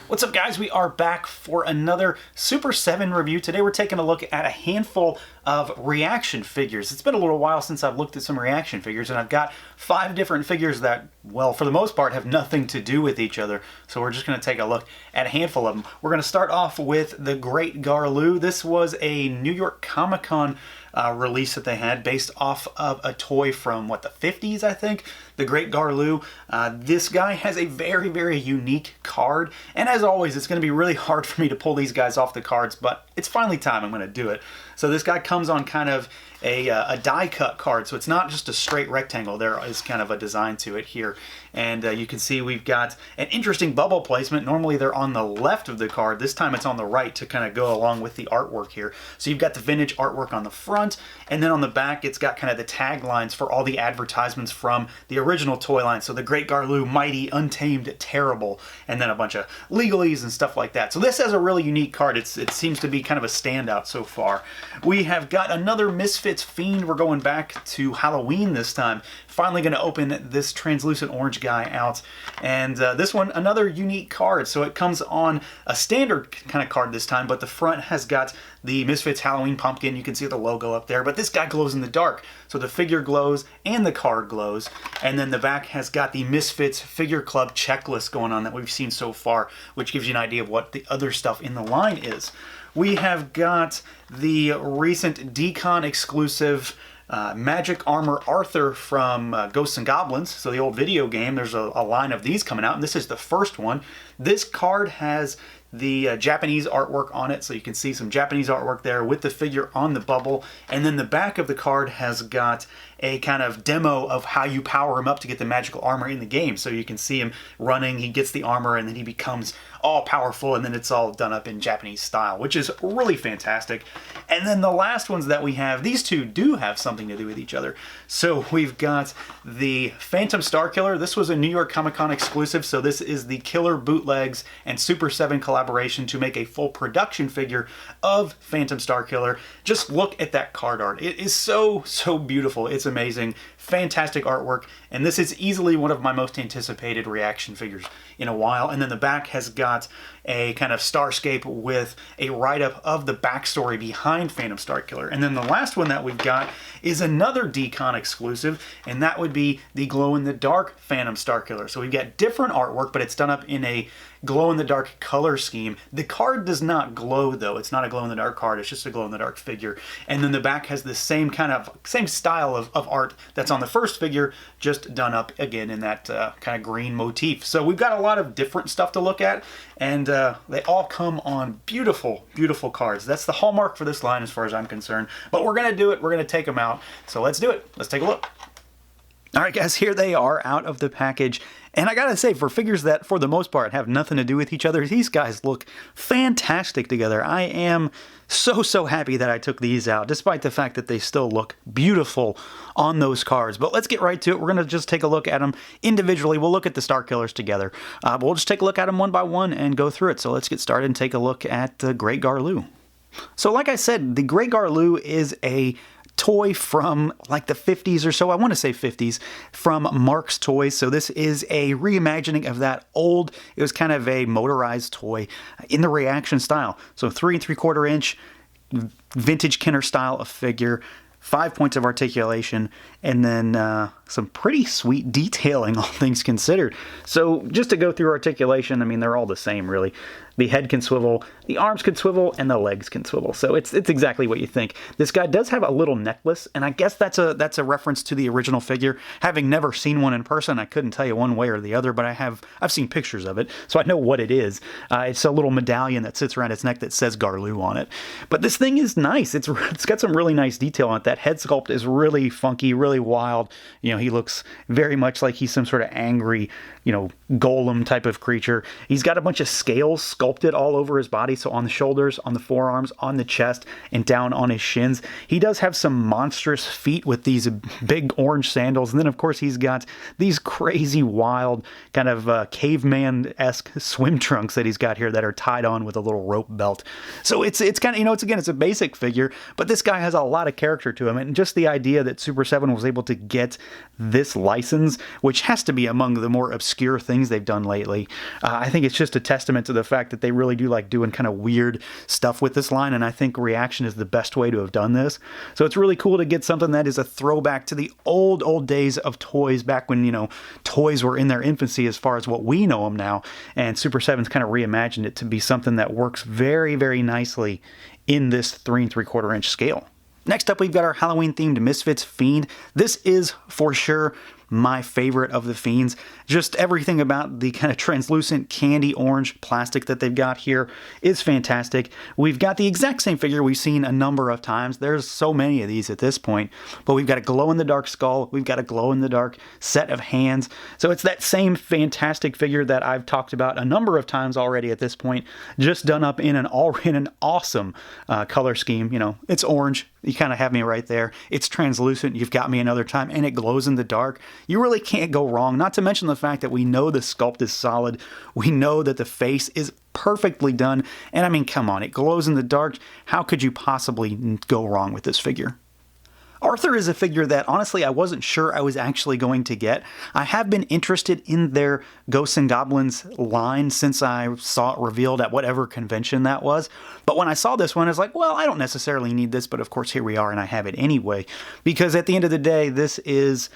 What's up, guys? We are back for another Super 7 review. Today we're taking a look at a handful of ReAction figures. It's been a little while since I've looked at some ReAction figures, and I've got 5 different figures that, well, for the most part, have nothing to do with each other. So we're just going to take a look at a handful of them. We're going to start off with the Great GARLOO. This was a New York Comic-Con release that they had based off of a toy from, what, the 50s, I think? The Great GARLOO. This guy has a very, very unique card, and as always, it's going to be really hard for me to pull these guys off the cards, but it's finally time I'm going to do it. So this guy comes on kind of a die-cut card, so it's not just a straight rectangle. There is kind of a design to it here. And you can see we've got an interesting bubble placement. Normally they're on the left of the card. This time it's on the right to kind of go along with the artwork here. So you've got the vintage artwork on the front, and then on the back it's got kind of the taglines for all the advertisements from the original toy line. So the Great GARLOO, Mighty, Untamed, Terrible, and then a bunch of legalese and stuff like that. So this has a really unique card. It seems to be kind of a standout so far. We have got another Misfits Fiend. We're going back to Halloween this time. Finally going to open this translucent orange guy out, and this one, another unique card. So it comes on a standard kind of card this time, but the front has got the Misfits Halloween pumpkin. You can see the logo up there, but this guy glows in the dark. So the figure glows and the card glows, and then the back has got the Misfits Figure Club checklist going on that we've seen so far, which gives you an idea of what the other stuff in the line is. We have got the recent Decon exclusive Magic Armor Arthur from Ghosts and Goblins, so the old video game. There's a line of these coming out, and this is the first one. This card has the Japanese artwork on it, so you can see some Japanese artwork there with the figure on the bubble, and then the back of the card has got a kind of demo of how you power him up to get the magical armor in the game. So you can see him running, he gets the armor, and then he becomes all powerful, and then it's all done up in Japanese style, which is really fantastic. And then the last ones that we have, these two do have something to do with each other. So we've got the Phantom Starkiller. This was a New York Comic-Con exclusive, so this is the Killer Bootlegs and Super 7 collaboration to make a full production figure of Phantom Starkiller. Just look at that card art. It is so, so beautiful. It's amazing. Fantastic artwork, and this is easily one of my most anticipated ReAction figures in a while. And then the back has got a kind of starscape with a write-up of the backstory behind Phantom Starkiller. And then the last one that we've got is another Decon exclusive, and that would be the glow-in-the-dark Phantom Starkiller. So we've got different artwork, but it's done up in a glow-in-the-dark color scheme. The card does not glow, though. It's not a glow-in-the-dark card. It's just a glow-in-the-dark figure. And then the back has the same style of art that's on the first figure, just done up again in that kind of green motif. So we've got a lot of different stuff to look at, and they all come on beautiful, beautiful cards. That's the hallmark for this line as far as I'm concerned. But we're going to do it. We're going to take them out. So let's do it. Let's take a look. All right, guys, here they are out of the package. And I gotta say, for figures that, for the most part, have nothing to do with each other, these guys look fantastic together. I am so, so happy that I took these out, despite the fact that they still look beautiful on those cards. But let's get right to it. We're gonna just take a look at them individually. We'll look at the Starkillers together. But we'll just take a look at them one by one and go through it. So let's get started and take a look at the Great GARLOO. So like I said, the Great GARLOO is a toy from like the 50s or so, I want to say 50s, from Mark's Toys. So this is a reimagining of that old, it was kind of a motorized toy in the ReAction style. So 3 3/4 inch vintage Kenner style of figure, 5 points of articulation, and then some pretty sweet detailing, all things considered. So just to go through articulation, I mean, they're all the same, really. The head can swivel, the arms can swivel, and the legs can swivel. So it's exactly what you think. This guy does have a little necklace, and I guess that's a reference to the original figure. Having never seen one in person, I couldn't tell you one way or the other, but I've seen pictures of it, so I know what it is. It's a little medallion that sits around its neck that says GARLOO on it. But this thing is nice. It's got some really nice detail on it. That head sculpt is really funky, really wild. You know, he looks very much like he's some sort of angry, you know, golem type of creature. He's got a bunch of scales sculpted all over his body, so on the shoulders, on the forearms, on the chest, and down on his shins. He does have some monstrous feet with these big orange sandals, and then of course he's got these crazy wild kind of caveman-esque swim trunks that he's got here that are tied on with a little rope belt. So it's kind of, you know, it's a basic figure, but this guy has a lot of character to him, and just the idea that Super 7 was able to get this license, which has to be among the more obscure things they've done lately. I think it's just a testament to the fact that they really do like doing kind of weird stuff with this line, and I think ReAction is the best way to have done this. So it's really cool to get something that is a throwback to the old days of toys, back when, you know, toys were in their infancy as far as what we know them now, and Super 7's kind of reimagined it to be something that works very, very nicely in this 3 3/4 inch scale. Next up, we've got our Halloween-themed Misfits Fiend. This is, for sure, my favorite of the Fiends. Just everything about the kind of translucent candy orange plastic that they've got here is fantastic. We've got the exact same figure we've seen a number of times. There's so many of these at this point, but we've got a glow-in-the-dark skull. We've got a glow-in-the-dark set of hands. So it's that same fantastic figure that I've talked about a number of times already at this point, just done up in an awesome color scheme. You know, it's orange. You kind of have me right there. It's translucent. You've got me another time, and it glows in the dark. You really can't go wrong, not to mention the fact that we know the sculpt is solid. We know that the face is perfectly done. And I mean, come on, it glows in the dark. How could you possibly go wrong with this figure? Arthur is a figure that, honestly, I wasn't sure I was actually going to get. I have been interested in their Ghosts and Goblins line since I saw it revealed at whatever convention that was. But when I saw this one, I was like, well, I don't necessarily need this, but of course here we are and I have it anyway. Because at the end of the day, this is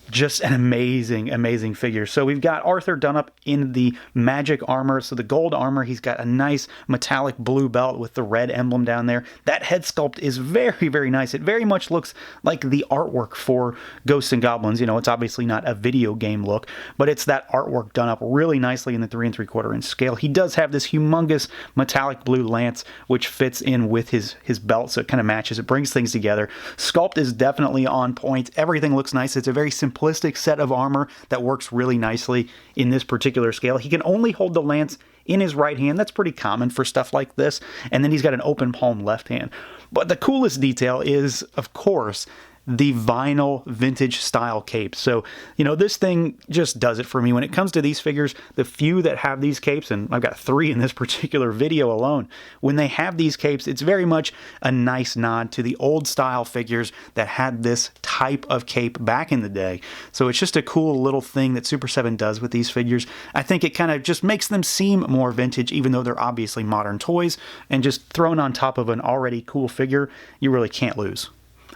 just an amazing figure. So we've got Arthur done up in the magic armor. So the gold armor, he's got a nice metallic blue belt with the red emblem down there. That head sculpt is very nice. It very much looks like the artwork for Ghosts and Goblins. You know, it's obviously not a video game look, but it's that artwork done up really nicely in the 3 3/4 inch scale. He does have this humongous metallic blue lance, which fits in with his belt, so it kind of matches. It brings things together. Sculpt is definitely on point. Everything looks nice. It's a very simplistic set of armor that works really nicely in this particular scale. He can only hold the lance in his right hand. That's pretty common for stuff like this. And then he's got an open palm left hand. But the coolest detail is, of course, the vinyl vintage style capes. So, you know, this thing just does it for me. When it comes to these figures, the few that have these capes, and I've got 3 in this particular video alone, when they have these capes, it's very much a nice nod to the old style figures that had this type of cape back in the day. So it's just a cool little thing that Super 7 does with these figures. I think it kind of just makes them seem more vintage, even though they're obviously modern toys, and just thrown on top of an already cool figure, you really can't lose.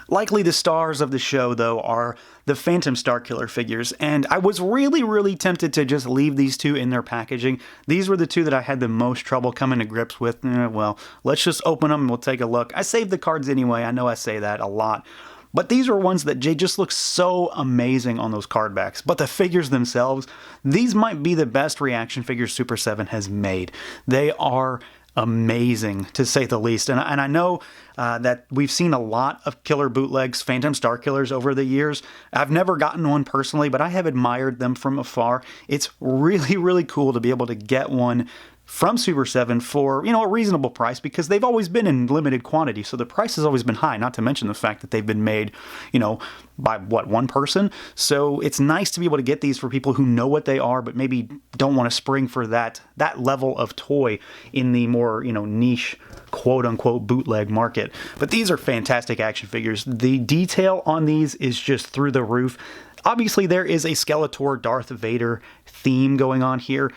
Likely the stars of the show, though, are the Phantom Starkiller figures, and I was really tempted to just leave these 2 in their packaging. These were the 2 that I had the most trouble coming to grips with. Well, let's just open them and we'll take a look. I saved the cards anyway. I know I say that a lot. But these are ones that just look so amazing on those card backs. But the figures themselves, these might be the best ReAction figures Super 7 has made. They are amazing, to say the least. And I know that we've seen a lot of killer bootlegs, Phantom Starkillers, over the years. I've never gotten one personally, but I have admired them from afar. It's really cool to be able to get one from Super 7 for, you know, a reasonable price, because they've always been in limited quantity, so the price has always been high, not to mention the fact that they've been made, you know, by one person. So it's nice to be able to get these for people who know what they are, but maybe don't want to spring for that level of toy in the more, you know, niche quote-unquote bootleg market. But these are fantastic action figures. The detail on these is just through the roof. Obviously, there is a Skeletor Darth Vader theme going on here.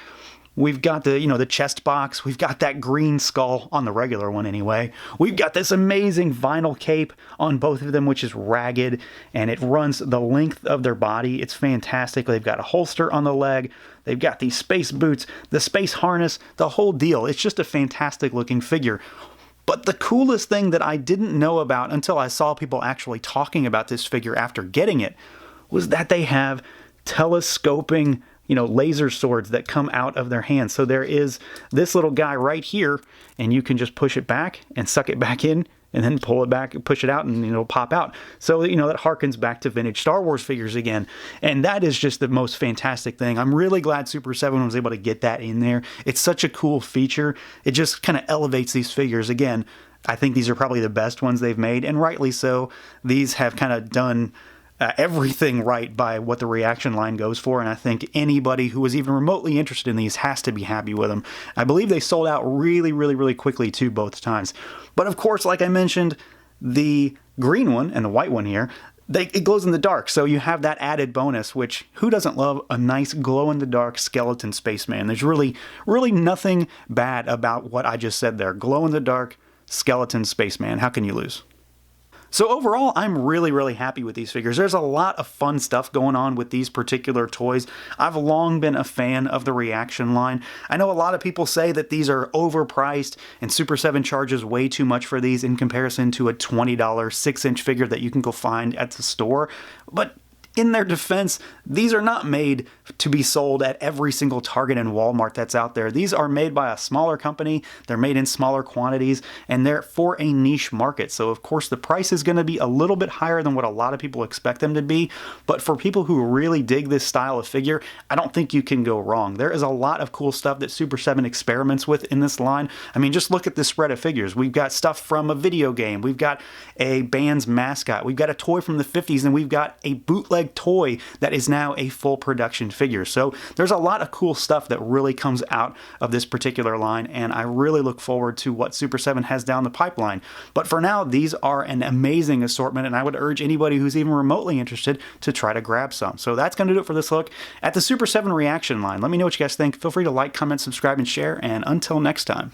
We've got the, you know, the chest box. We've got that green skull on the regular one anyway. We've got this amazing vinyl cape on both of them, which is ragged, and it runs the length of their body. It's fantastic. They've got a holster on the leg. They've got these space boots, the space harness, the whole deal. It's just a fantastic looking figure. But the coolest thing that I didn't know about until I saw people actually talking about this figure after getting it was that they have telescoping, you know, laser swords that come out of their hands. So there is this little guy right here, and you can just push it back and suck it back in, and then pull it back and push it out, and it'll pop out. So, you know, that harkens back to vintage Star Wars figures again. And that is just the most fantastic thing. I'm really glad Super 7 was able to get that in there. It's such a cool feature. It just kind of elevates these figures. Again, I think these are probably the best ones they've made, and rightly so. These have kind of done everything right by what the ReAction line goes for, and I think anybody who was even remotely interested in these has to be happy with them. I believe they sold out really quickly too, both times. But of course, like I mentioned, the green one and the white one here, it glows in the dark, so you have that added bonus, which who doesn't love a nice glow-in-the-dark skeleton spaceman? There's really nothing bad about what I just said there. Glow-in-the-dark skeleton spaceman. How can you lose? So overall, I'm really happy with these figures. There's a lot of fun stuff going on with these particular toys. I've long been a fan of the ReAction line. I know a lot of people say that these are overpriced and Super 7 charges way too much for these in comparison to a $20 6-inch figure that you can go find at the store. But in their defense, these are not made to be sold at every single Target and Walmart that's out there. These are made by a smaller company, they're made in smaller quantities, and they're for a niche market. So of course the price is going to be a little bit higher than what a lot of people expect them to be, but for people who really dig this style of figure, I don't think you can go wrong. There is a lot of cool stuff that Super 7 experiments with in this line. I mean, just look at this spread of figures. We've got stuff from a video game, we've got a band's mascot, we've got a toy from the 50s, and we've got a bootleg toy that is now a full production figure. So there's a lot of cool stuff that really comes out of this particular line, and I really look forward to what Super 7 has down the pipeline. But for now, these are an amazing assortment, and I would urge anybody who's even remotely interested to try to grab some. So that's going to do it for this look at the Super 7 ReAction line. Let me know what you guys think. Feel free to like, comment, subscribe, and share, and until next time.